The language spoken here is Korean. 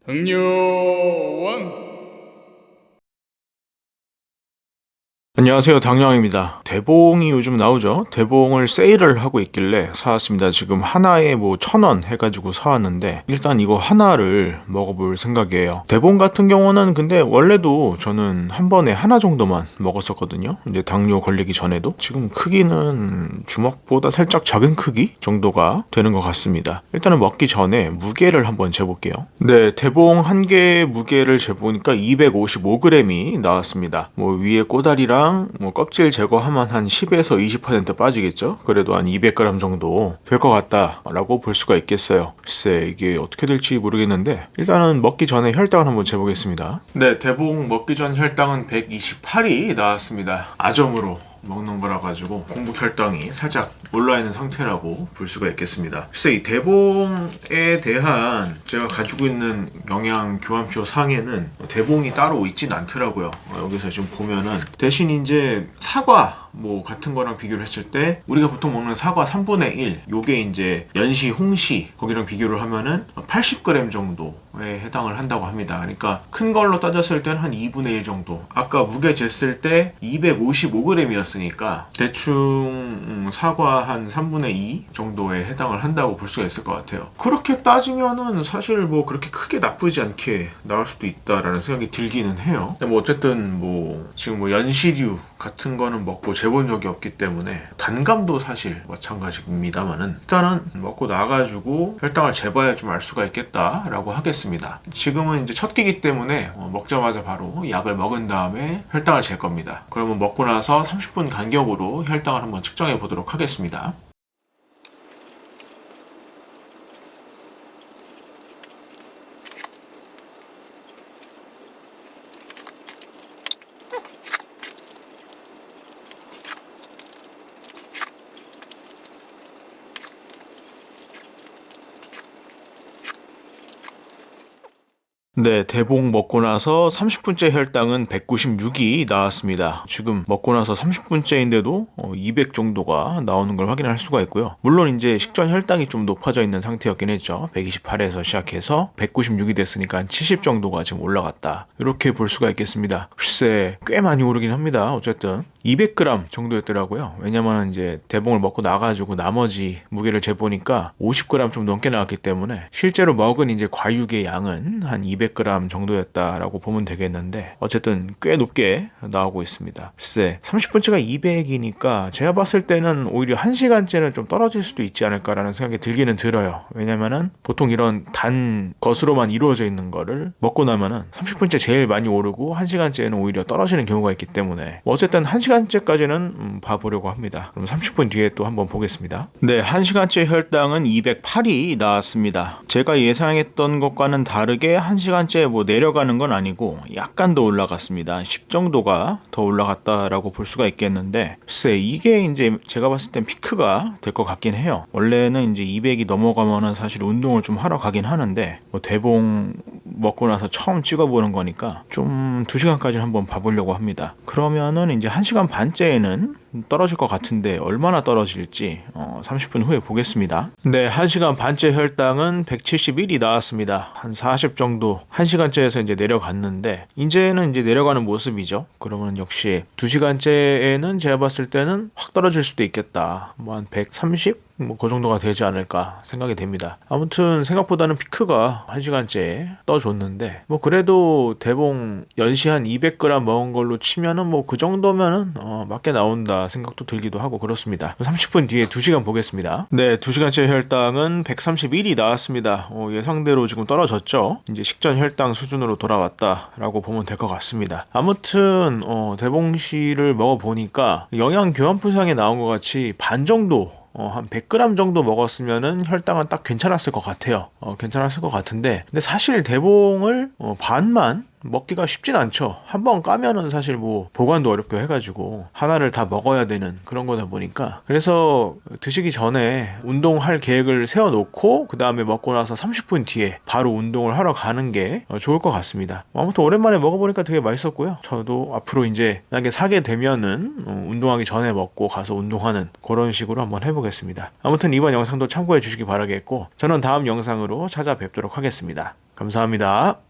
흥룡원. 안녕하세요, 당뇨왕입니다. 대봉이 요즘 나오죠. 대봉을 세일을 하고 있길래 사왔습니다. 지금 하나에 뭐 1,000원 해가지고 사왔는데 일단 이거 하나를 먹어볼 생각이에요. 대봉 같은 경우는 근데 원래도 저는 한 번에 하나 정도만 먹었었거든요. 이제 당뇨 걸리기 전에도. 지금 크기는 주먹보다 살짝 작은 크기 정도가 되는 것 같습니다. 일단은 먹기 전에 무게를 한번 재볼게요. 네, 대봉 한 개의 무게를 재보니까 255g이 나왔습니다. 뭐 위에 꼬다리랑 뭐 껍질 제거하면 한 10에서 20% 빠지겠죠? 그래도 한 200g 정도 될 것 같다라고 볼 수가 있겠어요. 글쎄 이게 어떻게 될지 모르겠는데 일단은 먹기 전에 혈당을 한번 재보겠습니다. 네, 대봉 먹기 전 혈당은 128이 나왔습니다. 아점으로 먹는 거라 가지고 공복 혈당이 살짝 올라 있는 상태라고 볼 수가 있겠습니다. 글쎄 이 대봉에 대한 제가 가지고 있는 영양 교환표 상에는 대봉이 따로 있진 않더라고요. 여기서 지금 보면은 대신 이제 사과 뭐 같은 거랑 비교를 했을 때 우리가 보통 먹는 사과 3분의 1 요게 이제 연시, 홍시 거기랑 비교를 하면은 80g 정도에 해당을 한다고 합니다. 그러니까 큰 걸로 따졌을 때는 한 2분의 1 정도. 아까 무게 쟀을 때 255g이었으니까 대충 사과 한 3분의 2 정도에 해당을 한다고 볼 수가 있을 것 같아요. 그렇게 따지면은 사실 뭐 그렇게 크게 나쁘지 않게 나올 수도 있다라는 생각이 들기는 해요. 근데 뭐 어쨌든 뭐 지금 뭐 연시류 같은 거는 먹고 재본 적이 없기 때문에 단감도 사실 마찬가지입니다만은 일단은 먹고 나가지고 혈당을 재봐야 좀 알 수가 있겠다라고 하겠습니다. 지금은 이제 첫 끼기 때문에 먹자마자 바로 약을 먹은 다음에 혈당을 잴 겁니다. 그러면 먹고 나서 30분 간격으로 혈당을 한번 측정해 보도록 하겠습니다. 네, 대봉 먹고 나서 30분째 혈당은 196이 나왔습니다. 지금 먹고 나서 30분째인데도 200 정도가 나오는 걸 확인할 수가 있고요. 물론 이제 식전 혈당이 좀 높아져 있는 상태였긴 했죠. 128에서 시작해서 196이 됐으니까 한 70 정도가 지금 올라갔다. 이렇게 볼 수가 있겠습니다. 글쎄, 꽤 많이 오르긴 합니다. 어쨌든 200g 정도였더라고요. 왜냐면 이제 대봉을 먹고 나가지고 나머지 무게를 재보니까 50g 좀 넘게 나왔기 때문에 실제로 먹은 이제 과육의 양은 한 200g 정도였다라고 보면 되겠는데 어쨌든 꽤 높게 나오고 있습니다. 글쎄 30분째가 200이니까 제가 봤을 때는 오히려 1시간째는 좀 떨어질 수도 있지 않을까라는 생각이 들기는 들어요. 왜냐면은 보통 이런 단 것으로만 이루어져 있는 거를 먹고 나면은 30분째 제일 많이 오르고 1시간째는 오히려 떨어지는 경우가 있기 때문에 뭐 어쨌든 1시간째까지는 봐보려고 합니다. 그럼 30분 뒤에 또 한번 보겠습니다. 네, 1시간째 혈당은 208이 나왔습니다. 제가 예상했던 것과는 다르게 1시간째 뭐 내려가는 건 아니고 약간 더 올라갔습니다. 10 정도가 더 올라갔다라고 볼 수가 있겠는데 글쎄 이게 이제 제가 봤을 땐 피크가 될 것 같긴 해요. 원래는 이제 200이 넘어가면은 사실 운동을 좀 하러 가긴 하는데 뭐 대봉 먹고 나서 처음 찍어보는 거니까 좀 2시간까지 한번 봐보려고 합니다. 그러면은 이제 1시간 반째에는 떨어질 것 같은데 얼마나 떨어질지 30분 후에 보겠습니다. 네, 1시간 반째 혈당은 171이 나왔습니다. 한 40 정도 1시간째에서 이제 내려갔는데 이제는 이제 내려가는 모습이죠. 그러면 역시 2시간째에는 제가 봤을 때는 확 떨어질 수도 있겠다. 뭐 한 130? 뭐 그 정도가 되지 않을까 생각이 됩니다. 아무튼 생각보다는 피크가 1시간째 떠줬는데 뭐 그래도 대봉 연시 한 200g 먹은 걸로 치면은 뭐 그 정도면은 맞게 나온다 생각도 들기도 하고 그렇습니다. 30분 뒤에 2시간 보겠습니다. 네, 2시간째 혈당은 131이 나왔습니다. 예상대로 지금 떨어졌죠. 이제 식전 혈당 수준으로 돌아왔다라고 보면 될 것 같습니다. 아무튼 대봉씨를 먹어보니까 영양 교환표상에 나온 것 같이 반 정도 한 100g 정도 먹었으면은 혈당은 딱 괜찮았을 것 같아요. 괜찮았을 것 같은데 근데 사실 대봉을 반만 먹기가 쉽진 않죠. 한번 까면은 사실 뭐 보관도 어렵고 해가지고 하나를 다 먹어야 되는 그런 거다 보니까, 그래서 드시기 전에 운동할 계획을 세워놓고 그 다음에 먹고 나서 30분 뒤에 바로 운동을 하러 가는 게 좋을 것 같습니다. 아무튼 오랜만에 먹어보니까 되게 맛있었고요. 저도 앞으로 이제 만약에 사게 되면은 운동하기 전에 먹고 가서 운동하는 그런 식으로 한번 해보겠습니다. 아무튼 이번 영상도 참고해 주시기 바라겠고, 저는 다음 영상으로 찾아뵙도록 하겠습니다. 감사합니다.